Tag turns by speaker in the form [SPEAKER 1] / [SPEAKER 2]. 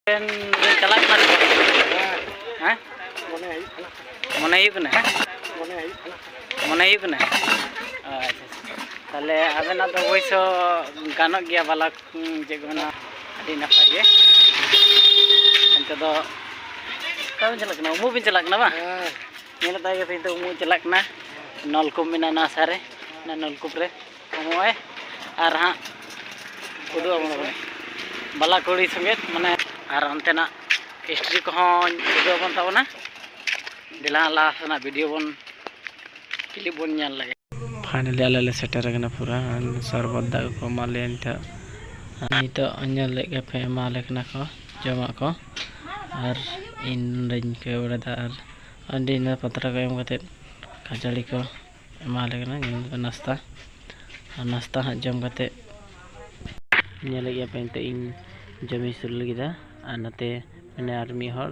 [SPEAKER 1] चला हाँ मने ताले आबेना तो वैसो गानों गया बाला जेगोना अभी नपाय गे अंत दो कब चलकना उमु बिन चलकना बा नेला ताय गे तो उमु चलकना नलकूप मेना ना सारे ना नलकूप रे उमुए आर हां उदु बाला कुड़ी समेत माने आर अंतेना हिस्ट्री को उदु बन ताबना दिला लासना वीडियो बन क्लिप बन ñal लगे फाइनली आले सेटर गना पूरा सरबत दाग को माले नितो ñal लेगे पे माले कना को जमा को और इन रन के बड़ा और अंदीना पत्रा को एम कते खजड़ी को माले कना नाश्ता नाश्ता हाँ जम कते ñal लेगे पे इन जमी सुर लगिदा आनते मैंने आर्मी हॉल